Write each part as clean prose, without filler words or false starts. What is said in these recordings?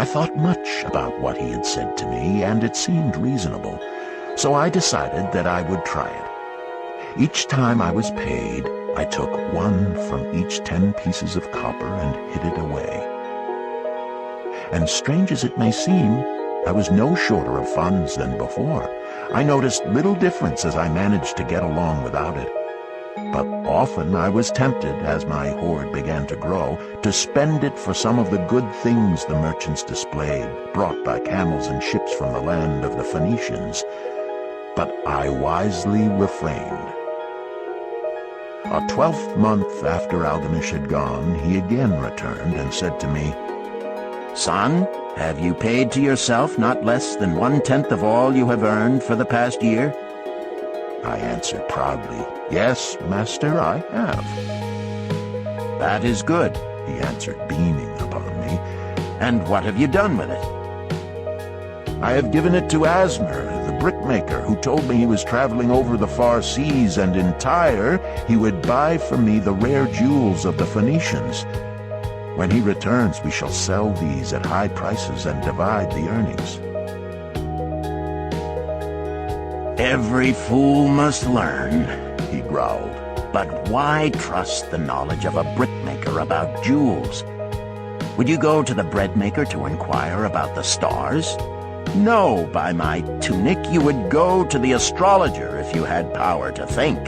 I thought much about what he had said to me, and it seemed reasonable, so I decided that I would try it. Each time I was paid, I took one from each 10 pieces of copper and hid it away. And strange as it may seem, I was no shorter of funds than before. I noticed little difference as I managed to get along without it. But often I was tempted, as my hoard began to grow, to spend it for some of the good things the merchants displayed, brought by camels and ships from the land of the Phoenicians. But I wisely refrained. A 12th month after Algamish had gone, he again returned and said to me, "Son, have you paid to yourself not less than 1/10 of all you have earned for the past year?" I answered proudly, "Yes, master, I have." "That is good," he answered, beaming upon me. "And what have you done with it?" "I have given it to Asmer, the brickmaker, who told me he was traveling over the far seas, and in Tyre he would buy for me the rare jewels of the Phoenicians. When he returns, we shall sell these at high prices and divide the earnings." "Every fool must learn," he growled. "But why trust the knowledge of a brickmaker about jewels? Would you go to the breadmaker to inquire about the stars? No, by my tunic, you would go to the astrologer if you had power to think.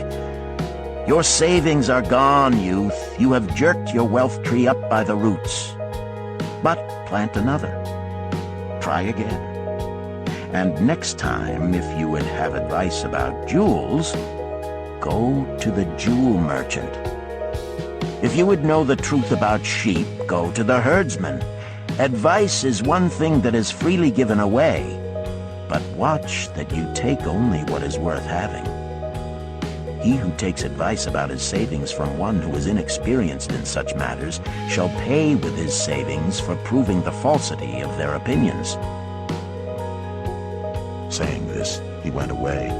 Your savings are gone, youth. You have jerked your wealth tree up by the roots. But plant another. Try again. And next time, if you would have advice about jewels, go to the jewel merchant. If you would know the truth about sheep, go to the herdsman. Advice is one thing that is freely given away, but watch that you take only what is worth having. He who takes advice about his savings from one who is inexperienced in such matters shall pay with his savings for proving the falsity of their opinions." Saying this, he went away.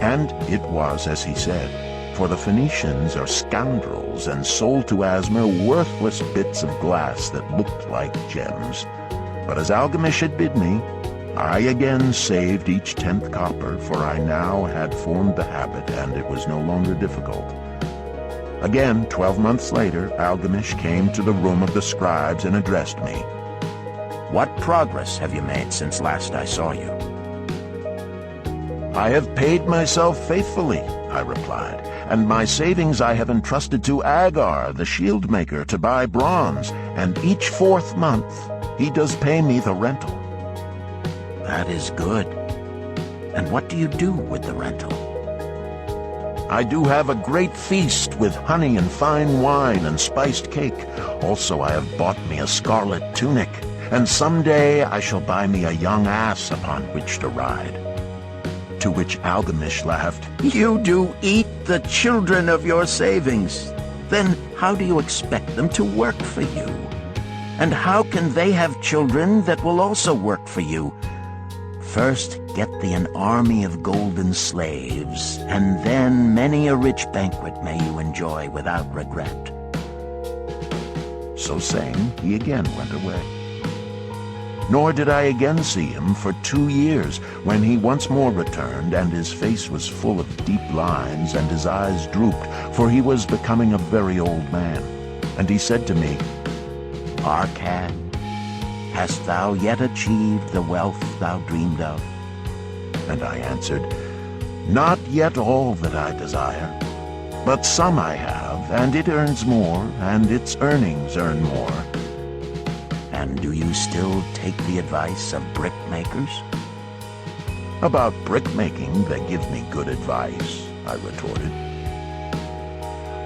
And it was as he said, for the Phoenicians are scoundrels and sold to Asmer worthless bits of glass that looked like gems. But as Algamish had bid me, I again saved each 10th copper, for I now had formed the habit, and it was no longer difficult. Again, 12 months later, Algamish came to the room of the scribes and addressed me. "What progress have you made since last I saw you?" "I have paid myself faithfully," I replied, "and my savings I have entrusted to Agar, the shield maker, to buy bronze, and each 4th month he does pay me the rental." "That is good. And what do you do with the rental?" "I do have a great feast with honey and fine wine and spiced cake. Also I have bought me a scarlet tunic, and someday I shall buy me a young ass upon which to ride." To which Algamish laughed, "You do eat the children of your savings. Then how do you expect them to work for you? And how can they have children that will also work for you? First get thee an army of golden slaves, and then many a rich banquet may you enjoy without regret." So saying, he again went away. Nor did I again see him for 2 years, when he once more returned, and his face was full of deep lines, and his eyes drooped, for he was becoming a very old man. And he said to me, "Arcad, hast thou yet achieved the wealth thou dreamed of?" And I answered, "Not yet all that I desire, but some I have, and it earns more, and its earnings earn more." "And do you still take the advice of brickmakers?" "About brickmaking they give me good advice," I retorted.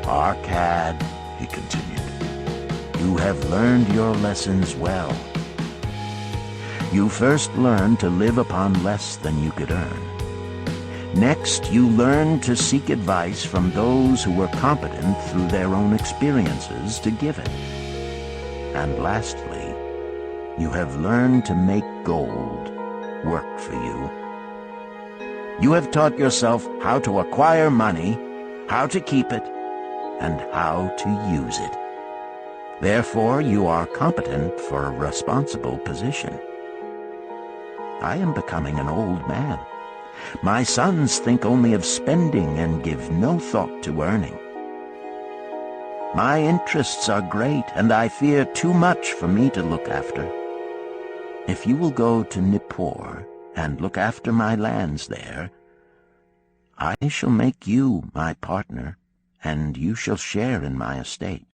"Arcad," he continued, "you have learned your lessons well. You first learned to live upon less than you could earn. Next, you learned to seek advice from those who were competent through their own experiences to give it. And lastly, you have learned to make gold work for you. You have taught yourself how to acquire money, how to keep it, and how to use it. Therefore, you are competent for a responsible position. I am becoming an old man. My sons think only of spending and give no thought to earning. My interests are great, and I fear too much for me to look after. If you will go to Nippur and look after my lands there, I shall make you my partner, and you shall share in my estate.